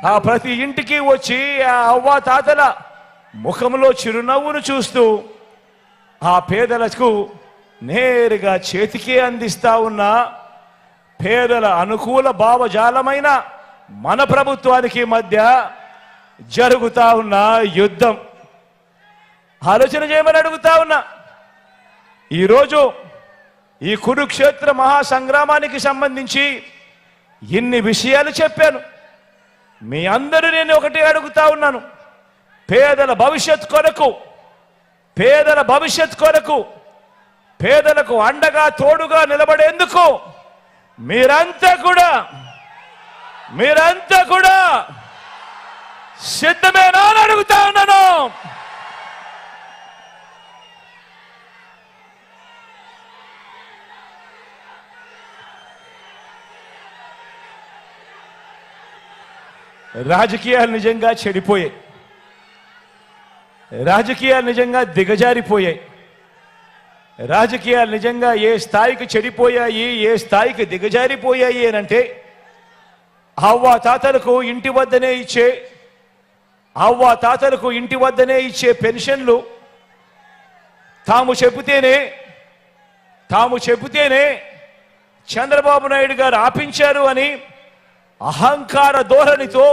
ఆ ప్రతి ఇంటికి వచ్చి ఆ అవ్వ తాతల ముఖంలో చిరునవ్వును చూస్తూ ఆ పేదలకు నేరుగా చేతికి అందిస్తా ఉన్న పేదల అనుకూల భావజాలమైన మన ప్రభుత్వానికి మధ్య జరుగుతా ఉన్న యుద్ధం ఆలోచన చేయమని అడుగుతా ఉన్నా. ఈరోజు ఈ కురుక్షేత్ర మహాసంగ్రామానికి సంబంధించి ఇన్ని విషయాలు చెప్పాను. మీ అందరూ నేను ఒకటి అడుగుతా ఉన్నాను. పేదల భవిష్యత్ కొరకు పేదలకు అండగా తోడుగా నిలబడేందుకు మీరంతా కూడా సిద్ధమేనా అని అడుగుతా ఉన్నాను. రాజకీయాలు నిజంగా చెడిపోయాయి. రాజకీయాలు నిజంగా దిగజారిపోయాయి. రాజకీయాలు నిజంగా ఏ స్థాయికి చెడిపోయాయి, ఏ స్థాయికి దిగజారిపోయాయి అనంటే అవ్వ తాతలకు ఇంటి వద్దనే ఇచ్చే పెన్షన్లు తాము చెబితేనే చంద్రబాబు నాయుడు గారు ఆపించారు అని అహంకార ధోరణితో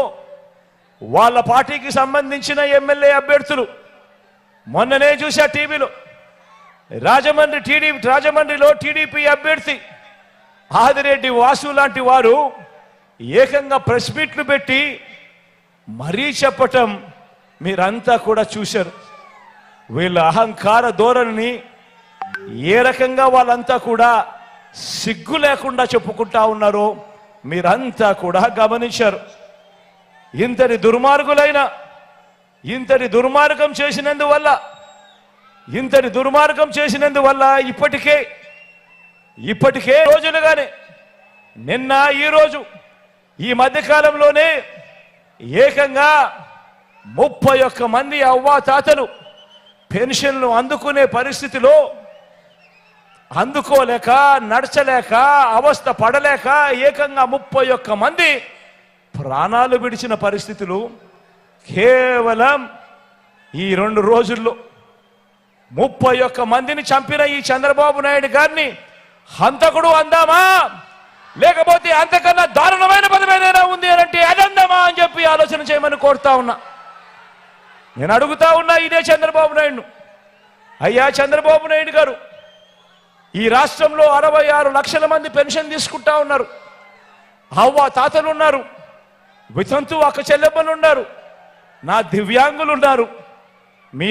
వాళ్ళ పార్టీకి సంబంధించిన ఎమ్మెల్యే అభ్యర్థులు మొన్ననే చూసా టీవీలో రాజమండ్రిలో టీడీపీ అభ్యర్థి ఆదిరెడ్డి వాసు లాంటి వారు ఏకంగా ప్రెస్ మీట్లు పెట్టి మరీ చెప్పటం మీరంతా కూడా చూశారు. వీళ్ళ అహంకార ధోరణిని ఏ రకంగా వాళ్ళంతా కూడా సిగ్గు లేకుండా చెప్పుకుంటా ఉన్నారో మీరంతా కూడా గమనించారు. ఇంతటి దుర్మార్గం చేసినందువల్ల ఇప్పటికే రోజులుగానే నిన్న ఈ రోజు ఈ మధ్యకాలంలోనే ఏకంగా 31 మంది అవ్వాతాతలు పెన్షన్లు అందుకునే పరిస్థితిలో అందుకోలేక నడచలేక అవస్థ పడలేక ఏకంగా 31 మంది ప్రాణాలు విడిచిన పరిస్థితులు కేవలం ఈ 2 రోజుల్లో 31 మందిని చంపిన ఈ చంద్రబాబు నాయుడు గారిని హంతకుడు అందామా, లేకపోతే అంతకన్నా దారుణమైన పదం ఏదైనా ఉంది అంటే అదందామా అని చెప్పి ఆలోచన చేయమని కోరుతా ఉన్నా. నేను అడుగుతా ఉన్నా ఇదే చంద్రబాబు నాయుడు, అయ్యా చంద్రబాబు నాయుడు గారు, ఈ రాష్ట్రంలో 66 లక్షల మంది పెన్షన్ తీసుకుంటా ఉన్నారు. అవ్వ తాతలు ఉన్నారు, వితంతు అక్క చెల్లెమ్మలు ఉన్నారు, నా దివ్యాంగులు ఉన్నారు. మీ